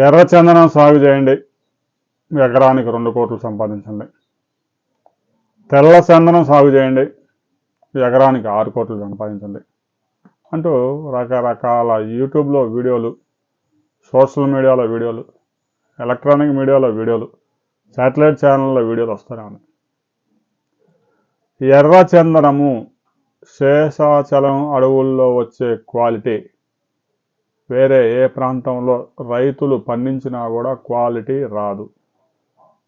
ఎర్రచందనం సాగు చేయండి, ఎకరానికి 2 కోట్లు సంపాదించండి. తెల్ల చందనం సాగు చేయండి, ఎకరానికి 6 కోట్లు సంపాదించండి అంటూ రకరకాల యూట్యూబ్లో వీడియోలు, సోషల్ మీడియాలో వీడియోలు, ఎలక్ట్రానిక్ మీడియాలో వీడియోలు, శాటిలైట్ ఛానళ్ళలో వీడియోలు వస్తూనే ఉన్నాయి. ఎర్రచందనము శేషాచలం అడవుల్లో వచ్చే క్వాలిటీ వేరే ఏ ప్రాంతంలో రైతులు పండించినా కూడా క్వాలిటీ రాదు.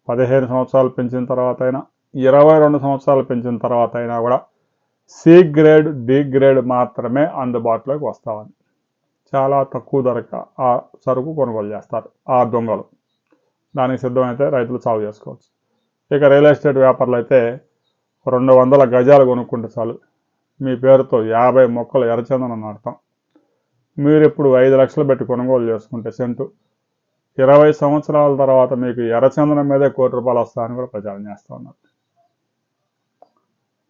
15 సంవత్సరాలు పెంచిన తర్వాత అయినా, 22 సంవత్సరాలు పెంచిన తర్వాత అయినా కూడా సి గ్రేడ్, డి గ్రేడ్ మాత్రమే అందుబాటులోకి వస్తామని చాలా తక్కువ ధరకు ఆ సరుకు కొనుగోలు చేస్తారు ఆ దొంగలు. దానికి సిద్ధమైతే రైతులు సాగు చేసుకోవచ్చు. ఇక రియల్ ఎస్టేట్ వ్యాపారులు అయితే 200 గజాలు కొనుక్కుంటే చాలు, మీ పేరుతో 50 మొక్కలు ఎర్రచందనం నాటుతాం. మీరు ఇప్పుడు 5 లక్షలు పెట్టి కొనుగోలు చేసుకుంటే సెంటు 20 సంవత్సరాల తర్వాత మీకు ఎర్రచందనం మీదే ₹1 కోటి వస్తాయని కూడా ప్రచారం చేస్తూ ఉన్నారు.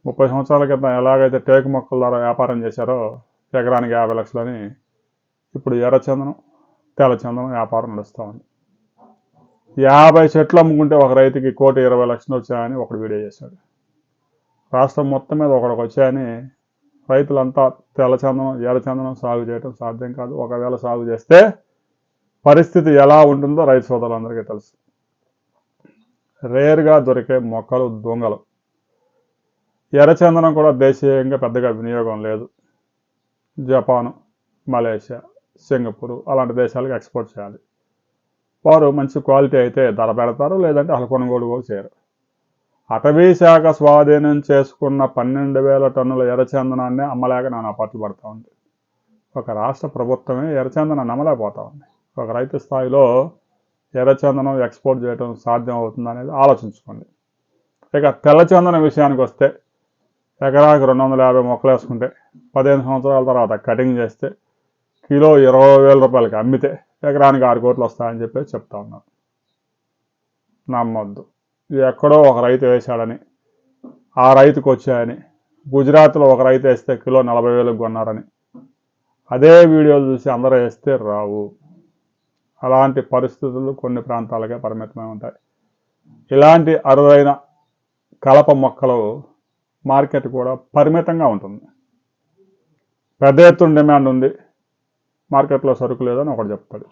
30 సంవత్సరాల క్రితం ఎలాగైతే టేకు మొక్కల ద్వారా వ్యాపారం చేశారో ఎకరానికి 50 లక్షలని, ఇప్పుడు ఎర్రచందనం, తెల్లచందనం వ్యాపారం నడుస్తూ ఉంది. 50 చెట్లు అమ్ముకుంటే ఒక రైతుకి ₹1,20,00,000 వచ్చాయని ఒకడు వీడియో చేశాడు. రాష్ట్రం మొత్తం మీద ఒకడికి వచ్చాయని రైతులంతా తెల్లచందనం, ఎర్రచందనం సాగు చేయడం సాధ్యం కాదు. ఒకవేళ సాగు చేస్తే పరిస్థితి ఎలా ఉంటుందో రైతు సోదరులందరికీ తెలుసు. రేర్గా దొరికే మొక్కలు దొంగలు. ఎర్రచందనం కూడా దేశీయంగా పెద్దగా వినియోగం లేదు. జపాను, మలేషియా, సింగపూర్ అలాంటి దేశాలకు ఎక్స్పోర్ట్ చేయాలి. వారు మంచి క్వాలిటీ అయితే ధర పెడతారు, లేదంటే అసలు కొనుగోలు కూడా చేయరు. అటవీ శాఖ స్వాధీనం చేసుకున్న 12,000 టన్నుల ఎర్రచందనాన్ని అమ్మలేక నానా పాటలు పడుతూ ఉంది. ఒక రాష్ట్ర ప్రభుత్వమే ఎర్రచందనాన్ని అమ్మలేకపోతా ఉంది. ఒక రైతు స్థాయిలో ఎర్రచందనం ఎక్స్పోర్ట్ చేయడం సాధ్యం అవుతుందనేది ఆలోచించుకోండి. ఇక తెల్లచందనం విషయానికి వస్తే ఎకరానికి 250 మొక్కలు వేసుకుంటే 15 సంవత్సరాల తర్వాత కటింగ్ చేస్తే కిలో ₹20,000 అమ్మితే ఎకరానికి 6 కోట్లు వస్తాయని చెప్పేసి చెప్తా ఉన్నారు. నమ్మొద్దు. ఎక్కడో ఒక రైతు వేశాడని, ఆ రైతుకు వచ్చాయని, గుజరాత్లో ఒక రైతు వేస్తే కిలో 40,000 కొన్నారని అదే వీడియోలు చూసి అందరూ వేస్తే రావు. అలాంటి పరిస్థితులు కొన్ని ప్రాంతాలకే పరిమితమై ఉంటాయి. ఇలాంటి అరుదైన కలప మొక్కలు మార్కెట్ కూడా పరిమితంగా ఉంటుంది. పెద్ద ఎత్తున డిమాండ్ ఉంది, మార్కెట్లో సరుకు లేదని ఒకటి చెప్తాడు.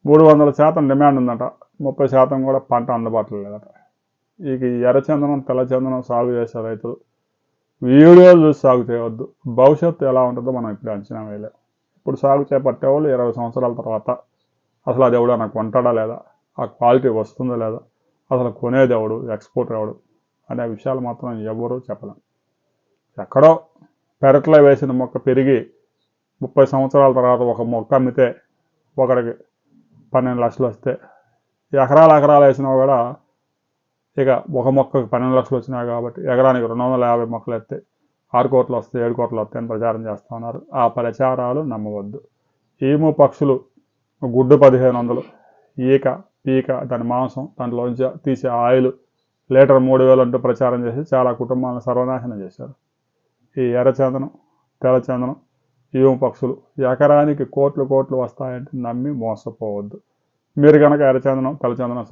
300% డిమాండ్ ఉందట, 30% కూడా పంట అందుబాటులో లేదట. ఇక ఎర్రచందనం, తెల్లచందనం సాగు చేసే రైతులు వీడియోలు చూసి సాగు చేయవద్దు. భవిష్యత్తు ఎలా ఉంటుందో మనం ఇప్పుడు అంచనా వేయలేం. ఇప్పుడు సాగు చేపట్టేవాళ్ళు 20 సంవత్సరాల తర్వాత అసలు అది ఎవడన్నా కొంటాడా లేదా, ఆ క్వాలిటీ వస్తుందా లేదా, అసలు కొనేది ఎవడు, ఎక్స్పోర్ట్ ఎవడు అనే విషయాలు మాత్రం ఎవరూ చెప్పలేం. ఎక్కడో పెరట్లో వేసిన మొక్క పెరిగి 30 సంవత్సరాల తర్వాత ఒక మొక్క అమ్మితే ఒకడికి 12 లక్షలు వస్తే, ఎకరాలు వేసినా కూడా ఇక ఒక మొక్కకు 12 లక్షలు వచ్చినాయి కాబట్టి ఎకరానికి 250 మొక్కలు ఎత్తే 6 కోట్లు వస్తాయి, 7 కోట్లు వస్తాయని ప్రచారం చేస్తూ ఉన్నారు. ఆ ప్రచారాలు నమ్మవద్దు. ఈము పక్షులు గుడ్డు 1500, ఈక పీక దాని మాంసం, దాంట్లోంచి తీసే ఆయిల్ లీటర్ 3,000 అంటూ ప్రచారం చేసి చాలా కుటుంబాలను సర్వనాశనం చేశారు. ఈ ఎర్రచందనం, తెల్లచందనం, ఈము పక్షులు ఎకరానికి కోట్లు వస్తాయంటే నమ్మి మోసపోవద్దు. మీరు కనుక ఎర్రచందనం, తెల్లచందనం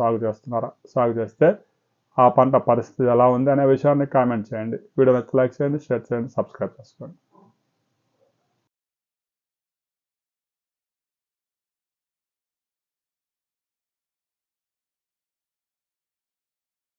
సాగు చేస్తే ఆ పంట పరిస్థితి ఎలా ఉంది అనే విషయాన్ని కామెంట్ చేయండి. వీడియో నచ్చితే లైక్ చేయండి, షేర్ చేయండి, సబ్స్క్రైబ్ చేసుకోండి.